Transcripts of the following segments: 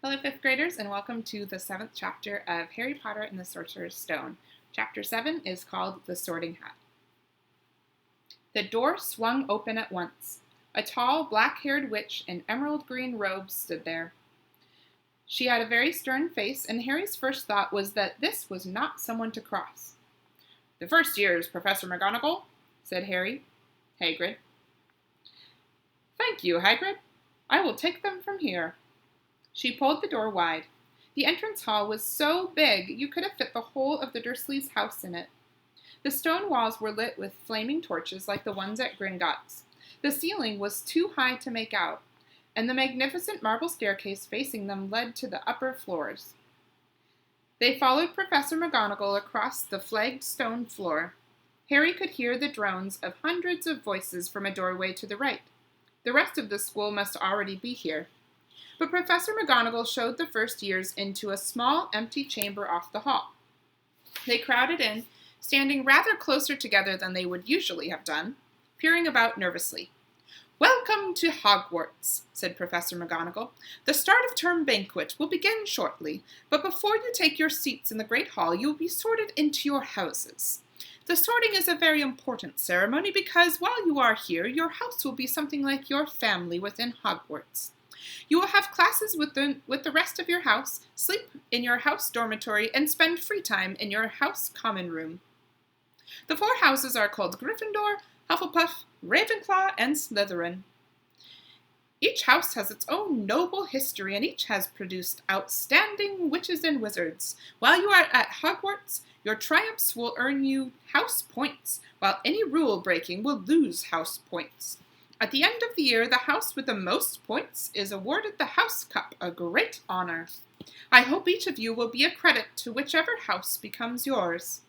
Hello, 5th graders, and welcome to the 7th chapter of Harry Potter and the Sorcerer's Stone. Chapter 7 is called The Sorting Hat. The door swung open at once. A tall, black-haired witch in emerald green robes stood there. She had a very stern face, and Harry's first thought was that this was not someone to cross. "The first years, Professor McGonagall," said Harry. Hagrid. "Thank you, Hagrid. I will take them from here." She pulled the door wide. The entrance hall was so big you could have fit the whole of the Dursleys' house in it. The stone walls were lit with flaming torches like the ones at Gringotts. The ceiling was too high to make out, and the magnificent marble staircase facing them led to the upper floors. They followed Professor McGonagall across the flagged stone floor. Harry could hear the drones of hundreds of voices from a doorway to the right. The rest of the school must already be here. But Professor McGonagall showed the first years into a small, empty chamber off the hall. They crowded in, standing rather closer together than they would usually have done, peering about nervously. "Welcome to Hogwarts," said Professor McGonagall. "The start of term banquet will begin shortly, but before you take your seats in the Great Hall, you will be sorted into your houses. The sorting is a very important ceremony because while you are here, your house will be something like your family within Hogwarts. You will have classes with the rest of your house, sleep in your house dormitory, and spend free time in your house common room. The 4 houses are called Gryffindor, Hufflepuff, Ravenclaw, and Slytherin. Each house has its own noble history, and each has produced outstanding witches and wizards. While you are at Hogwarts, your triumphs will earn you house points, while any rule breaking will lose house points. At the end of the year, the house with the most points is awarded the House Cup, a great honor. I hope each of you will be a credit to whichever house becomes yours.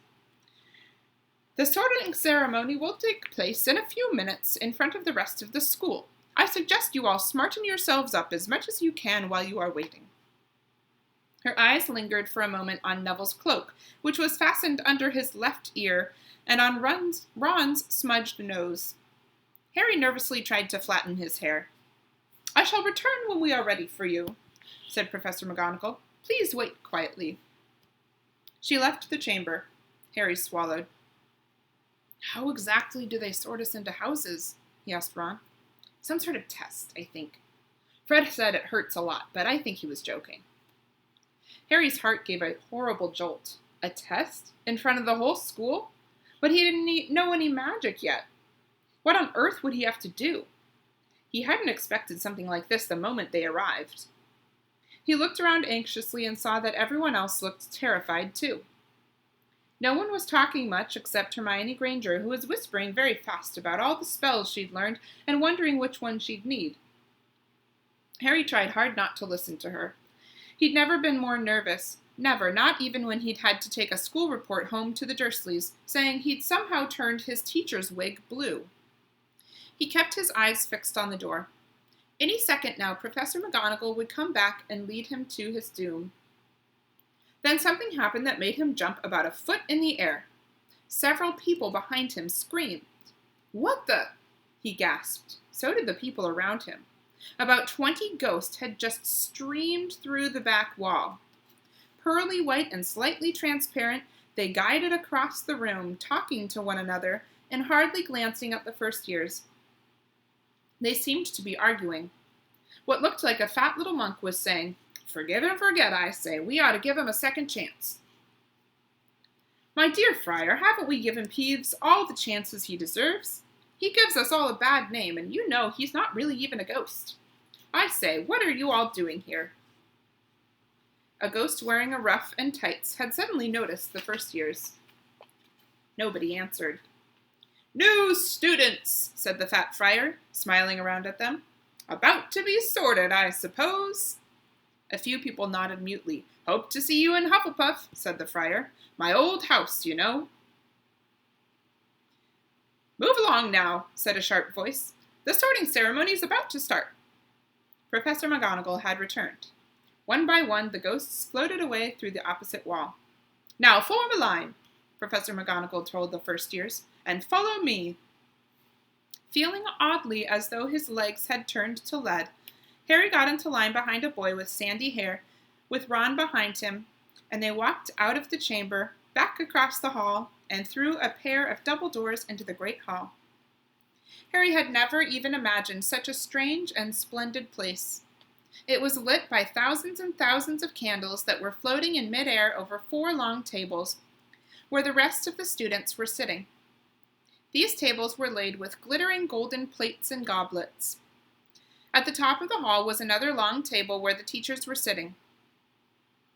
The sorting ceremony will take place in a few minutes in front of the rest of the school. I suggest you all smarten yourselves up as much as you can while you are waiting." Her eyes lingered for a moment on Neville's cloak, which was fastened under his left ear, and on Ron's smudged nose. Harry nervously tried to flatten his hair. "I shall return when we are ready for you," said Professor McGonagall. "Please wait quietly." She left the chamber. Harry swallowed. "How exactly do they sort us into houses?" he asked Ron. "Some sort of test, I think. Fred said it hurts a lot, but I think he was joking." Harry's heart gave a horrible jolt. A test? In front of the whole school? But he didn't know any magic yet. What on earth would he have to do? He hadn't expected something like this the moment they arrived. He looked around anxiously and saw that everyone else looked terrified too. No one was talking much except Hermione Granger, who was whispering very fast about all the spells she'd learned and wondering which one she'd need. Harry tried hard not to listen to her. He'd never been more nervous. Never, not even when he'd had to take a school report home to the Dursleys, saying he'd somehow turned his teacher's wig blue. He kept his eyes fixed on the door. Any second now, Professor McGonagall would come back and lead him to his doom. Then something happened that made him jump about a foot in the air. Several people behind him screamed. "What the?" he gasped. So did the people around him. About 20 ghosts had just streamed through the back wall. Pearly white and slightly transparent, they guided across the room, talking to one another and hardly glancing at the first years. They seemed to be arguing. What looked like a fat little monk was saying, "Forgive and forget, I say. We ought to give him a second chance." "My dear Friar, haven't we given Peeves all the chances he deserves? He gives us all a bad name, and you know he's not really even a ghost. I say, what are you all doing here?" A ghost wearing a ruff and tights had suddenly noticed the first years. Nobody answered. "New students," said the fat friar, smiling around at them. "About to be sorted, I suppose." A few people nodded mutely. "Hope to see you in Hufflepuff," said the friar. "My old house, you know." "Move along now," said a sharp voice. "The sorting ceremony is about to start." Professor McGonagall had returned. One by one, the ghosts floated away through the opposite wall. "Now form a line," Professor McGonagall told the first years, "and follow me." Feeling oddly as though his legs had turned to lead, Harry got into line behind a boy with sandy hair, with Ron behind him, and they walked out of the chamber, back across the hall, and through a pair of double doors into the great hall. Harry had never even imagined such a strange and splendid place. It was lit by thousands and thousands of candles that were floating in midair over 4 long tables, where the rest of the students were sitting. These tables were laid with glittering golden plates and goblets. At the top of the hall was another long table where the teachers were sitting.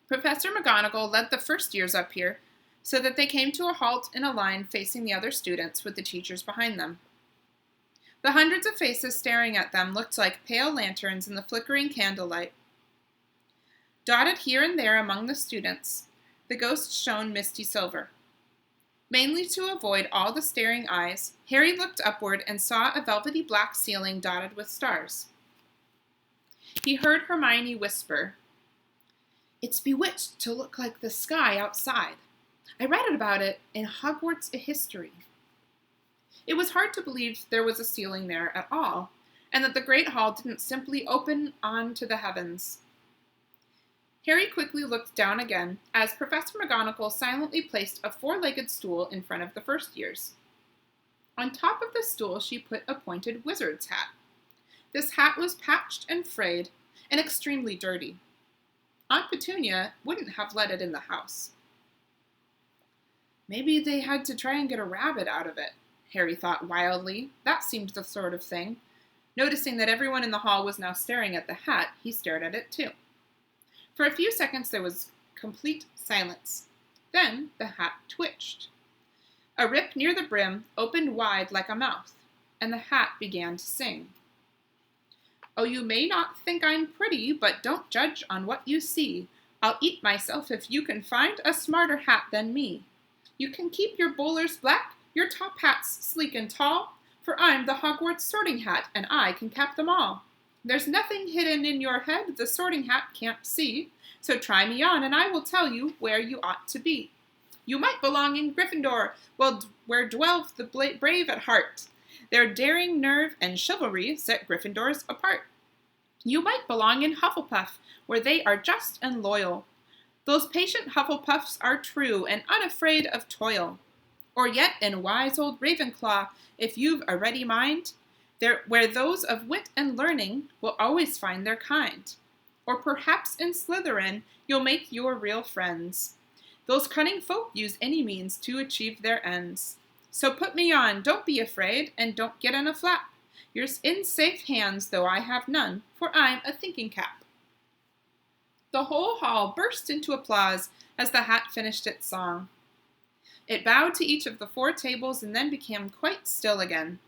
Professor McGonagall led the first years up here, so that they came to a halt in a line facing the other students with the teachers behind them. The hundreds of faces staring at them looked like pale lanterns in the flickering candlelight. Dotted here and there among the students, the ghosts shone misty silver. Mainly to avoid all the staring eyes, Harry looked upward and saw a velvety black ceiling dotted with stars. He heard Hermione whisper, "It's bewitched to look like the sky outside. I read about it in Hogwarts History." It was hard to believe there was a ceiling there at all, and that the Great Hall didn't simply open on to the heavens. Harry quickly looked down again as Professor McGonagall silently placed a 4-legged stool in front of the first years. On top of the stool she put a pointed wizard's hat. This hat was patched and frayed and extremely dirty. Aunt Petunia wouldn't have let it in the house. Maybe they had to try and get a rabbit out of it, Harry thought wildly. That seemed the sort of thing. Noticing that everyone in the hall was now staring at the hat, he stared at it too. For a few seconds there was complete silence. Then the hat twitched. A rip near the brim opened wide like a mouth, and the hat began to sing. "Oh, you may not think I'm pretty, but don't judge on what you see. I'll eat myself if you can find a smarter hat than me. You can keep your bowlers black, your top hats sleek and tall, for I'm the Hogwarts Sorting Hat, and I can cap them all. There's nothing hidden in your head the Sorting Hat can't see, so try me on, and I will tell you where you ought to be. You might belong in Gryffindor, where dwell the brave at heart. Their daring nerve and chivalry set Gryffindors apart. You might belong in Hufflepuff, where they are just and loyal. Those patient Hufflepuffs are true and unafraid of toil. Or yet in wise old Ravenclaw, if you've a ready mind, where those of wit and learning will always find their kind. Or perhaps in Slytherin you'll make your real friends. Those cunning folk use any means to achieve their ends. So put me on, don't be afraid, and don't get in a flap. You're in safe hands, though I have none, for I'm a thinking cap." The whole hall burst into applause as the hat finished its song. It bowed to each of the 4 tables and then became quite still again.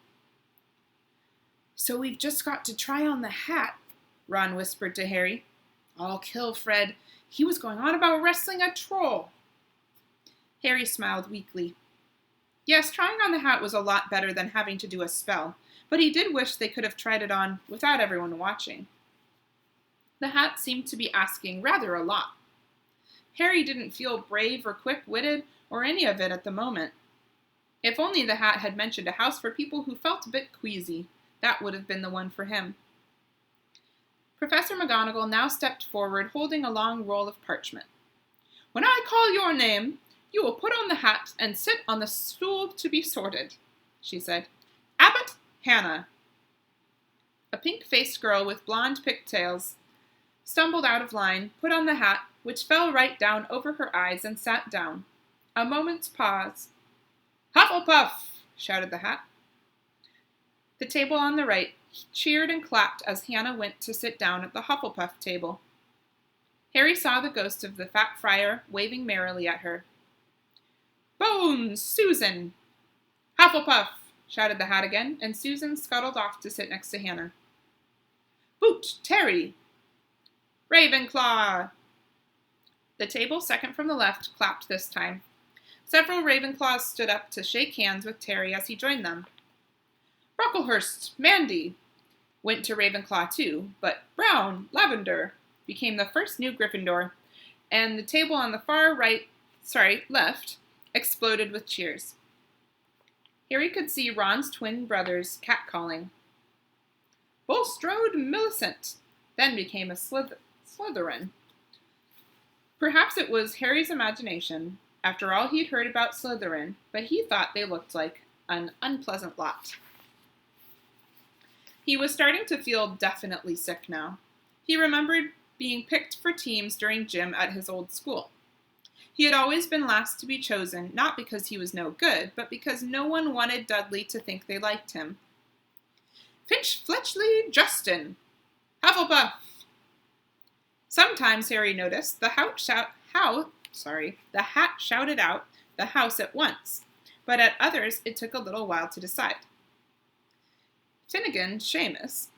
"So we've just got to try on the hat," Ron whispered to Harry. "I'll kill Fred. He was going on about wrestling a troll." Harry smiled weakly. Yes, trying on the hat was a lot better than having to do a spell, but he did wish they could have tried it on without everyone watching. The hat seemed to be asking rather a lot. Harry didn't feel brave or quick-witted or any of it at the moment. If only the hat had mentioned a house for people who felt a bit queasy, that would have been the one for him. Professor McGonagall now stepped forward holding a long roll of parchment. "When I call your name, you will put on the hat and sit on the stool to be sorted," she said. "Abbott Hannah." A pink-faced girl with blonde pigtails stumbled out of line, put on the hat, which fell right down over her eyes, and sat down. A moment's pause. "Hufflepuff!" shouted the hat. The table on the right cheered and clapped as Hannah went to sit down at the Hufflepuff table. Harry saw the ghost of the fat friar waving merrily at her. "Bones, Susan!" "Hufflepuff!" shouted the hat again, and Susan scuttled off to sit next to Hannah. "Boot, Terry!" "Ravenclaw!" The table second from the left clapped this time. Several Ravenclaws stood up to shake hands with Terry as he joined them. "Brocklehurst, Mandy!" went to Ravenclaw too, but Brown, Lavender became the first new Gryffindor, and the table on the left, exploded with cheers. Harry could see Ron's twin brothers catcalling. "Bulstrode Millicent!" then became a Slytherin. Perhaps it was Harry's imagination. After all he'd heard about Slytherin, but he thought they looked like an unpleasant lot. He was starting to feel definitely sick now. He remembered being picked for teams during gym at his old school. He had always been last to be chosen, not because he was no good, but because no one wanted Dudley to think they liked him. Finch, Fletchley, Justin, Hufflepuff. Sometimes, Harry noticed, the hat shouted out the house at once, but at others it took a little while to decide. Finnegan, Seamus,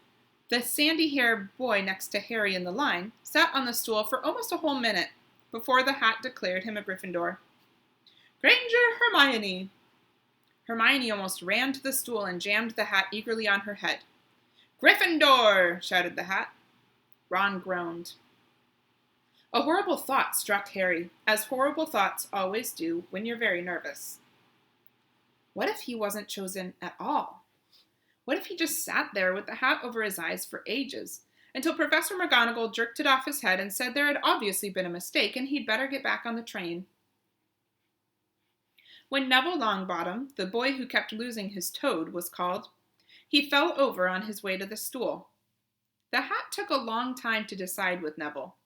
the sandy-haired boy next to Harry in the line, sat on the stool for almost a whole minute before the hat declared him a Gryffindor. Granger, Hermione. Hermione almost ran to the stool and jammed the hat eagerly on her head. Gryffindor, shouted the hat. Ron groaned. A horrible thought struck Harry, as horrible thoughts always do when you're very nervous. What if he wasn't chosen at all? What if he just sat there with the hat over his eyes for ages, until Professor McGonagall jerked it off his head and said there had obviously been a mistake and he'd better get back on the train? When Neville Longbottom, the boy who kept losing his toad, was called, he fell over on his way to the stool. The hat took a long time to decide with Neville.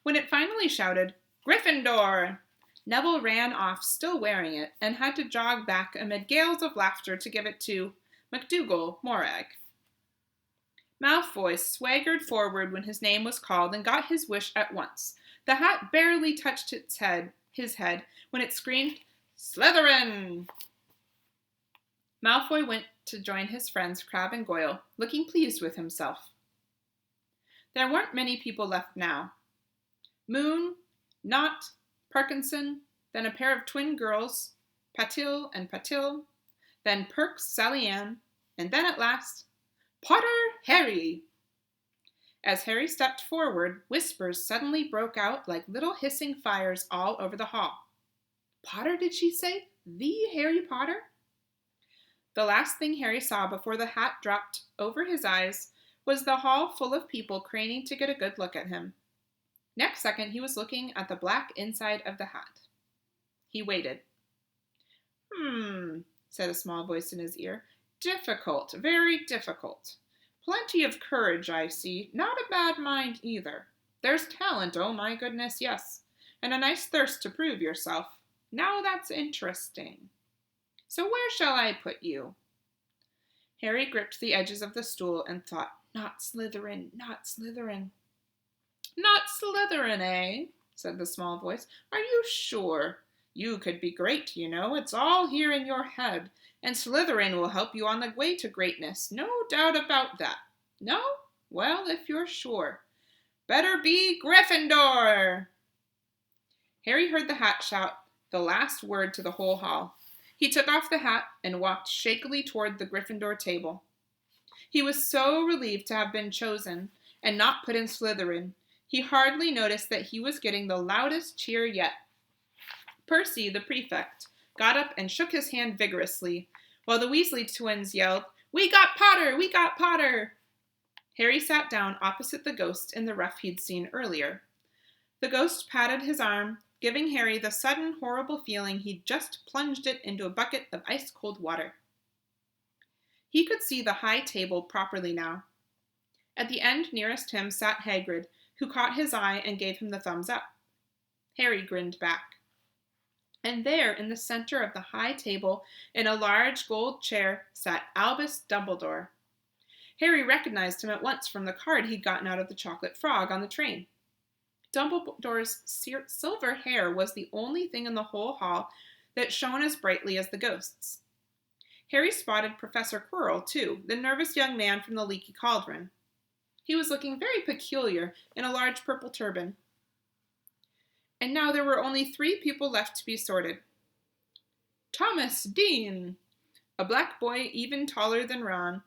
When it finally shouted, Gryffindor, Neville ran off still wearing it and had to jog back amid gales of laughter to give it to McDougal Morag. Malfoy swaggered forward when his name was called and got his wish at once. The hat barely touched his head, when it screamed, Slytherin! Malfoy went to join his friends Crabbe and Goyle, looking pleased with himself. There weren't many people left now. Moon, Knott, Parkinson, then a pair of twin girls, Patil and Patil, then Perks, Sally Ann, and then at last, Potter Harry! As Harry stepped forward, whispers suddenly broke out like little hissing fires all over the hall. Potter, did she say? The Harry Potter? The last thing Harry saw before the hat dropped over his eyes was the hall full of people craning to get a good look at him. Next second, he was looking at the black inside of the hat. He waited. Said a small voice in his ear. Difficult, very difficult. Plenty of courage, I see. Not a bad mind either. There's talent, oh my goodness, yes. And a nice thirst to prove yourself. Now that's interesting. So where shall I put you? Harry gripped the edges of the stool and thought, not Slytherin, not Slytherin. Not Slytherin, eh? Said the small voice. Are you sure? You could be great, you know. It's all here in your head. And Slytherin will help you on the way to greatness. No doubt about that. No? Well, if you're sure. Better be Gryffindor! Harry heard the hat shout the last word to the whole hall. He took off the hat and walked shakily toward the Gryffindor table. He was so relieved to have been chosen and not put in Slytherin, he hardly noticed that he was getting the loudest cheer yet. Percy, the prefect, got up and shook his hand vigorously, while the Weasley twins yelled, We got Potter! We got Potter! Harry sat down opposite the ghost in the rough he'd seen earlier. The ghost patted his arm, giving Harry the sudden horrible feeling he'd just plunged it into a bucket of ice-cold water. He could see the high table properly now. At the end nearest him sat Hagrid, who caught his eye and gave him the thumbs up. Harry grinned back. And there, in the center of the high table, in a large gold chair, sat Albus Dumbledore. Harry recognized him at once from the card he'd gotten out of the chocolate frog on the train. Dumbledore's silver hair was the only thing in the whole hall that shone as brightly as the ghost's. Harry spotted Professor Quirrell, too, the nervous young man from the Leaky Cauldron. He was looking very peculiar in a large purple turban. And now there were only 3 people left to be sorted. Thomas Dean, a black boy even taller than Ron,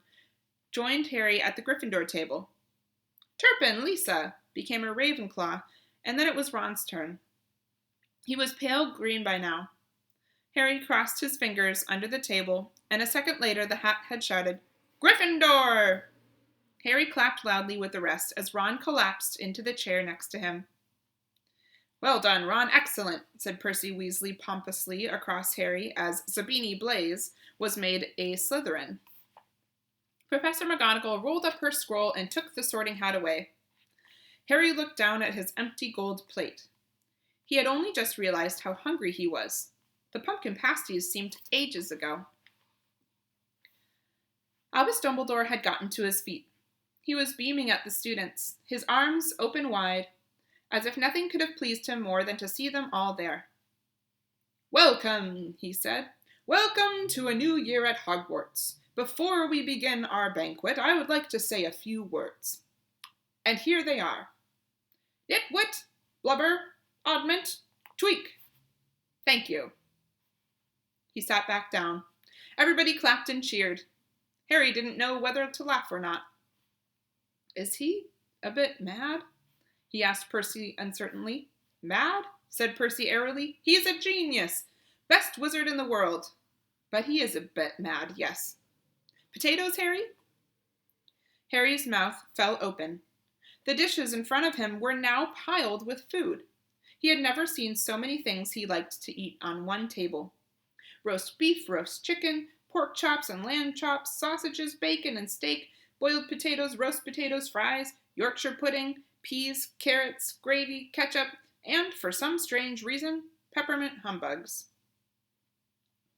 joined Harry at the Gryffindor table. Turpin Lisa became a Ravenclaw, and then it was Ron's turn. He was pale green by now. Harry crossed his fingers under the table, and a second later the hat had shouted, Gryffindor! Harry clapped loudly with the rest as Ron collapsed into the chair next to him. "Well done, Ron, excellent," said Percy Weasley pompously across Harry as Zabini Blaze was made a Slytherin. Professor McGonagall rolled up her scroll and took the sorting hat away. Harry looked down at his empty gold plate. He had only just realized how hungry he was. The pumpkin pasties seemed ages ago. Albus Dumbledore had gotten to his feet. He was beaming at the students, his arms open wide, as if nothing could have pleased him more than to see them all there. "Welcome," he said. "Welcome to a new year at Hogwarts. Before we begin our banquet, I would like to say a few words. And here they are. Nitwit, Blubber, Oddment, Tweak. Thank you." He sat back down. Everybody clapped and cheered. Harry didn't know whether to laugh or not. "Is he a bit mad?" he asked Percy uncertainly. "Mad?" said Percy airily. "He is a genius. Best wizard in the world. But he is a bit mad, yes. Potatoes, Harry?" Harry's mouth fell open. The dishes in front of him were now piled with food. He had never seen so many things he liked to eat on one table. Roast beef, roast chicken, pork chops and lamb chops, sausages, bacon and steak, boiled potatoes, roast potatoes, fries, Yorkshire pudding, peas, carrots, gravy, ketchup, and, for some strange reason, peppermint humbugs.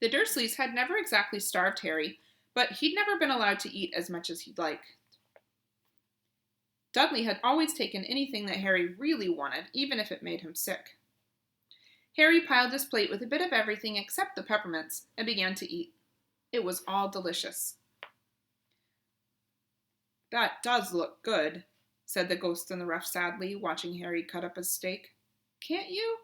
The Dursleys had never exactly starved Harry, but he'd never been allowed to eat as much as he'd like. Dudley had always taken anything that Harry really wanted, even if it made him sick. Harry piled his plate with a bit of everything except the peppermints and began to eat. It was all delicious. "That does look good," said the Ghost in the Rough sadly, watching Harry cut up his steak. "Can't you?"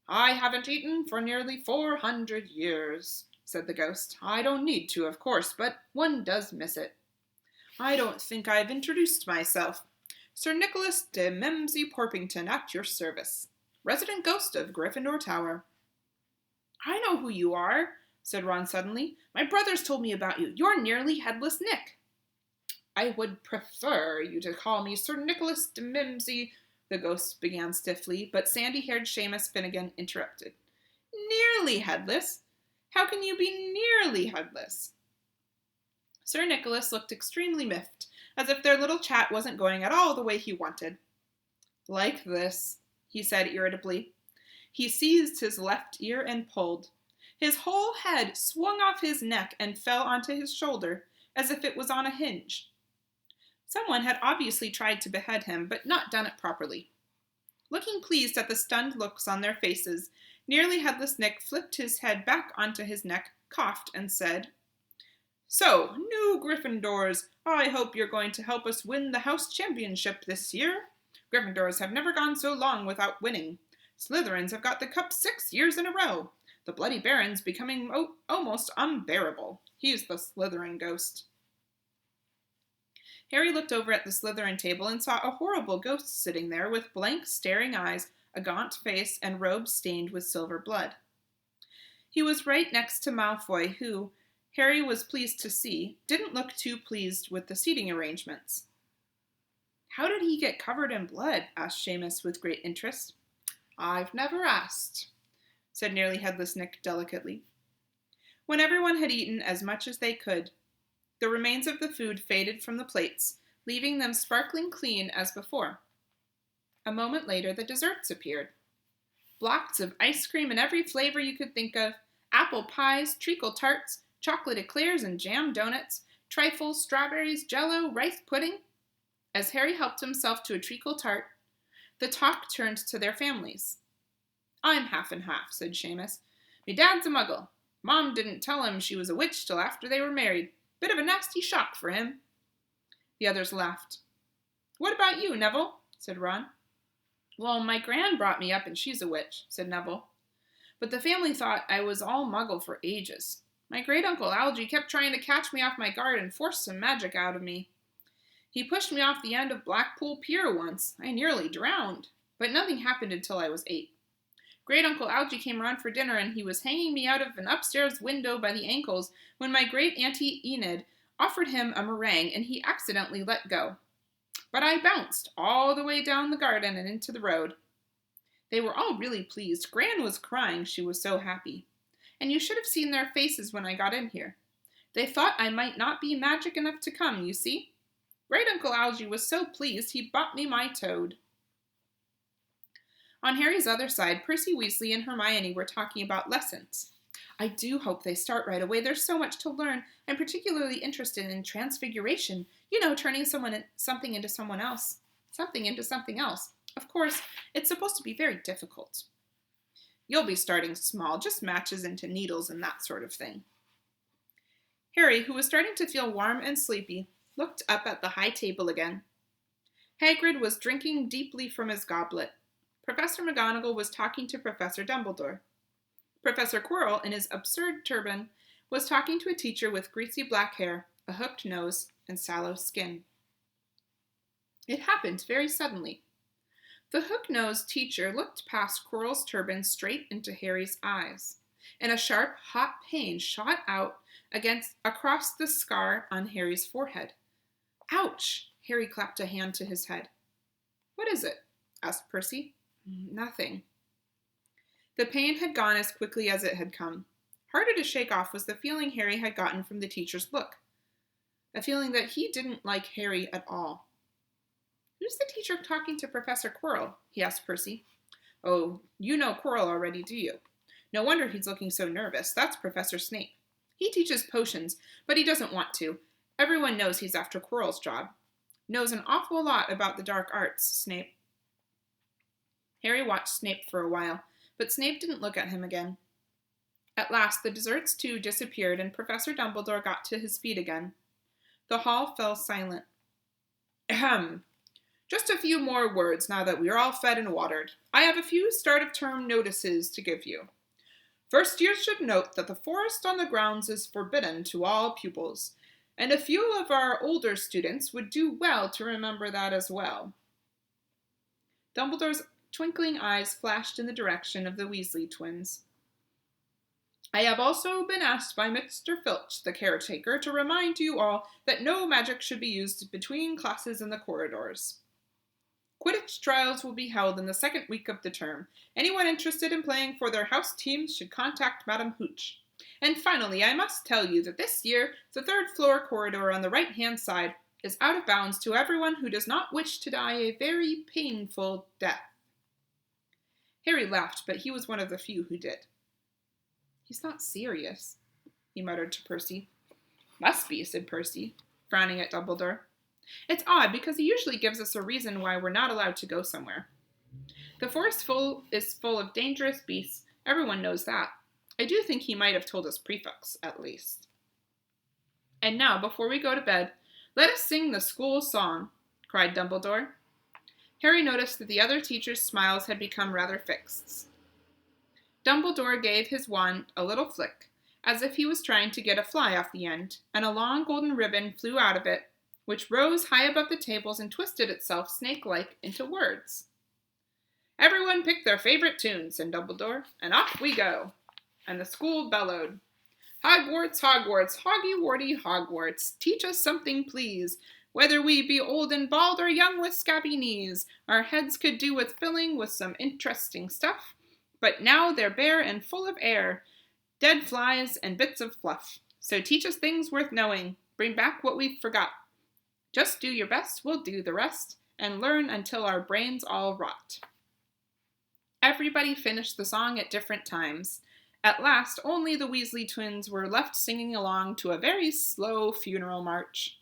"I haven't eaten for nearly 400 years, said the Ghost. "I don't need to, of course, but one does miss it. I don't think I've introduced myself. Sir Nicholas de Memsey Porpington at your service, resident ghost of Gryffindor Tower." "I know who you are," said Ron suddenly. "My brothers told me about you. You're nearly Headless Nick." "I would prefer you to call me Sir Nicholas de Memsey," the ghost began stiffly, but sandy-haired Seamus Finnegan interrupted. "Nearly headless? How can you be nearly headless?" Sir Nicholas looked extremely miffed, as if their little chat wasn't going at all the way he wanted. "Like this," he said irritably. He seized his left ear and pulled. His whole head swung off his neck and fell onto his shoulder, as if it was on a hinge. Someone had obviously tried to behead him, but not done it properly. Looking pleased at the stunned looks on their faces, nearly Headless Nick flipped his head back onto his neck, coughed, and said, "So, new Gryffindors, I hope you're going to help us win the house championship this year. Gryffindors have never gone so long without winning. Slytherins have got the cup 6 years in a row. The Bloody Baron's becoming almost unbearable. He's the Slytherin ghost." Harry looked over at the Slytherin table and saw a horrible ghost sitting there with blank, staring eyes, a gaunt face, and robes stained with silver blood. He was right next to Malfoy, who, Harry was pleased to see, didn't look too pleased with the seating arrangements. "How did he get covered in blood?" asked Seamus with great interest. "I've never asked," said Nearly Headless Nick delicately. When everyone had eaten as much as they could, the remains of the food faded from the plates, leaving them sparkling clean as before. A moment later, the desserts appeared. Blocks of ice cream in every flavor you could think of, apple pies, treacle tarts, chocolate eclairs and jam donuts, trifles, strawberries, jello, rice pudding. As Harry helped himself to a treacle tart, the talk turned to their families. "I'm half and half," said Seamus. "Me dad's a muggle. Mom didn't tell him she was a witch till after they were married. Bit of a nasty shock for him." The others laughed. "What about you, Neville?" said Ron. "Well, my gran brought me up and she's a witch," said Neville. "But the family thought I was all muggle for ages. My great-uncle Algy kept trying to catch me off my guard and force some magic out of me. He pushed me off the end of Blackpool Pier once. I nearly drowned. But nothing happened until I was 8. Great-uncle Algy came around for dinner and he was hanging me out of an upstairs window by the ankles when my great-auntie Enid offered him a meringue, and he accidentally let go. But I bounced all the way down the garden and into the road. They were all really pleased. Gran was crying, she was so happy. And you should have seen their faces when I got in here. They thought I might not be magic enough to come, you see. Great Uncle Algy was so pleased he bought me my toad. On Harry's other side, Percy Weasley and Hermione were talking about lessons. I do hope they start right away. There's so much to learn. I'm particularly interested in transfiguration. You know, turning something into someone else. Something into something else. Of course, it's supposed to be very difficult. You'll be starting small, just matches into needles and that sort of thing. Harry, who was starting to feel warm and sleepy, looked up at the high table again. Hagrid was drinking deeply from his goblet. Professor McGonagall was talking to Professor Dumbledore. Professor Quirrell, in his absurd turban, was talking to a teacher with greasy black hair, a hooked nose, and sallow skin. It happened very suddenly. The hook-nosed teacher looked past Quirrell's turban straight into Harry's eyes, and a sharp, hot pain shot out across the scar on Harry's forehead. Ouch! Harry clapped a hand to his head. What is it? Asked Percy. Nothing. The pain had gone as quickly as it had come. Harder to shake off was the feeling Harry had gotten from the teacher's look. A feeling that he didn't like Harry at all. Who's the teacher talking to Professor Quirrell? He asked Percy. Oh, you know Quirrell already, do you? No wonder he's looking so nervous. That's Professor Snape. He teaches potions, but he doesn't want to. Everyone knows he's after Quirrell's job. Knows an awful lot about the dark arts, Snape. Harry watched Snape for a while, but Snape didn't look at him again. At last, the desserts too disappeared, and Professor Dumbledore got to his feet again. The hall fell silent. Ahem. Just a few more words now that we're all fed and watered. I have a few start-of-term notices to give you. First years should note that the forest on the grounds is forbidden to all pupils, and a few of our older students would do well to remember that as well. Dumbledore's twinkling eyes flashed in the direction of the Weasley twins. I have also been asked by Mr. Filch, the caretaker, to remind you all that no magic should be used between classes in the corridors. Quidditch trials will be held in the second week of the term. Anyone interested in playing for their house teams should contact Madam Hooch. And finally, I must tell you that this year, the third floor corridor on the right-hand side is out of bounds to everyone who does not wish to die a very painful death. Harry laughed, but he was one of the few who did. He's not serious, he muttered to Percy. Must be, said Percy, frowning at Dumbledore. It's odd, because he usually gives us a reason why we're not allowed to go somewhere. The forest is full of dangerous beasts. Everyone knows that. I do think he might have told us prefects, at least. And now, before we go to bed, let us sing the school song, cried Dumbledore. Harry noticed that the other teachers' smiles had become rather fixed. Dumbledore gave his wand a little flick, as if he was trying to get a fly off the end, and a long golden ribbon flew out of it, which rose high above the tables and twisted itself snake-like into words. Everyone picked their favorite tune, said Dumbledore, and off we go. And the school bellowed. Hogwarts, Hogwarts, Hoggy-Warty Hogwarts, teach us something, please. Whether we be old and bald or young with scabby knees, our heads could do with filling with some interesting stuff, but now they're bare and full of air, dead flies and bits of fluff. So teach us things worth knowing, bring back what we've forgot. Just do your best, we'll do the rest, and learn until our brains all rot. Everybody finished the song at different times. At last, only the Weasley twins were left singing along to a very slow funeral march.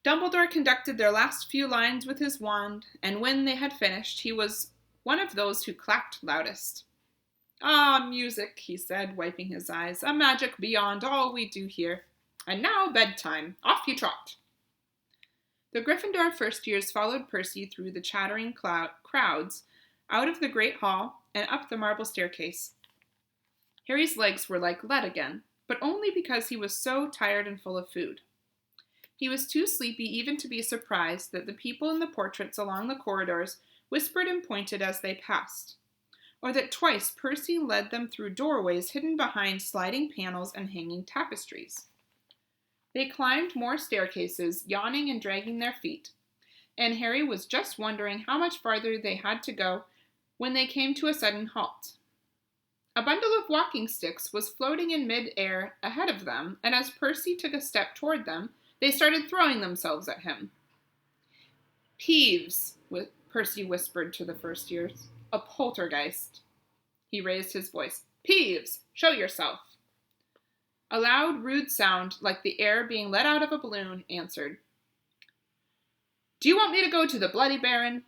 Dumbledore conducted their last few lines with his wand, and when they had finished, he was one of those who clapped loudest. Ah, music, he said, wiping his eyes, a magic beyond all we do here. And now bedtime. Off you trot. The Gryffindor first years followed Percy through the chattering crowds, out of the great hall, and up the marble staircase. Harry's legs were like lead again, but only because he was so tired and full of food. He was too sleepy even to be surprised that the people in the portraits along the corridors whispered and pointed as they passed, or that twice Percy led them through doorways hidden behind sliding panels and hanging tapestries. They climbed more staircases, yawning and dragging their feet, and Harry was just wondering how much farther they had to go when they came to a sudden halt. A bundle of walking sticks was floating in mid-air ahead of them, and as Percy took a step toward them, they started throwing themselves at him. Peeves, Percy whispered to the first years. A poltergeist. He raised his voice. Peeves, show yourself. A loud, rude sound, like the air being let out of a balloon, answered. Do you want me to go to the Bloody Baron?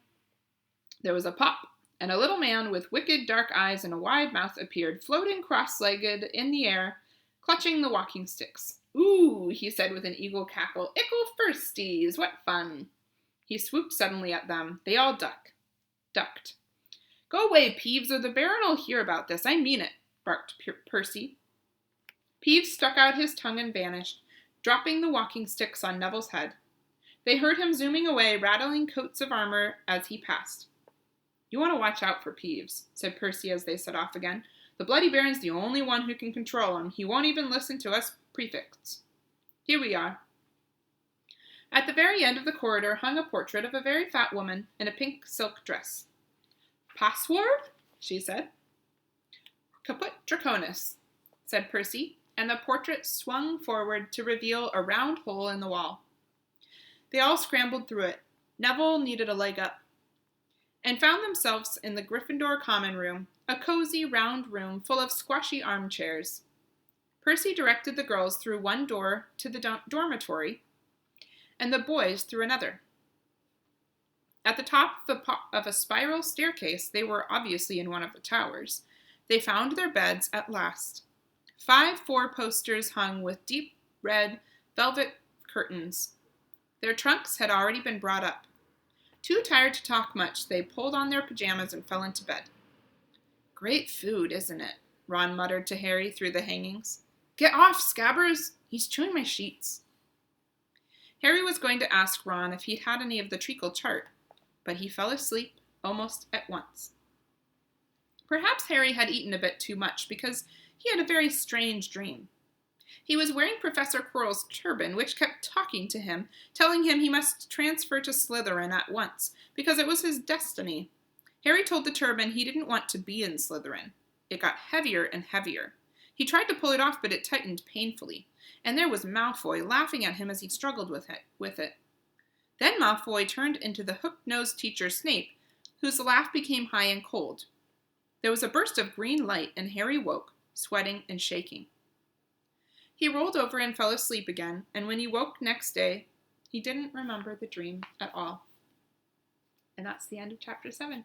There was a pop, and a little man with wicked dark eyes and a wide mouth appeared, floating cross-legged in the air, clutching the walking sticks. Ooh, he said with an eagle cackle. Ickle firsties, what fun! He swooped suddenly at them. They all ducked. Go away, Peeves, or the Baron will hear about this. I mean it, barked Percy. Peeves stuck out his tongue and vanished, dropping the walking sticks on Neville's head. They heard him zooming away, rattling coats of armor as he passed. You want to watch out for Peeves, said Percy as they set off again. The Bloody Baron's the only one who can control him. He won't even listen to us prefects. Here we are. At the very end of the corridor hung a portrait of a very fat woman in a pink silk dress. Password? She said. Caput Draconis, said Percy, and the portrait swung forward to reveal a round hole in the wall. They all scrambled through it. Neville needed a leg up, and found themselves in the Gryffindor common room, a cozy, round room full of squashy armchairs. Percy directed the girls through one door to the dormitory, and the boys through another. At the top of a spiral staircase, they were obviously in one of the towers. They found their beds at last. 5 four-posters hung with deep red velvet curtains. Their trunks had already been brought up. Too tired to talk much, they pulled on their pajamas and fell into bed. Great food, isn't it? Ron muttered to Harry through the hangings. Get off, Scabbers! He's chewing my sheets. Harry was going to ask Ron if he'd had any of the treacle chart, but he fell asleep almost at once. Perhaps Harry had eaten a bit too much because he had a very strange dream. He was wearing Professor Quirrell's turban, which kept talking to him, telling him he must transfer to Slytherin at once, because it was his destiny. Harry told the turban he didn't want to be in Slytherin. It got heavier and heavier. He tried to pull it off, but it tightened painfully, and there was Malfoy laughing at him as he struggled with it. Then Malfoy turned into the hook-nosed teacher Snape, whose laugh became high and cold. There was a burst of green light, and Harry woke, sweating and shaking. He rolled over and fell asleep again, and when he woke next day, he didn't remember the dream at all. And that's the end of chapter 7.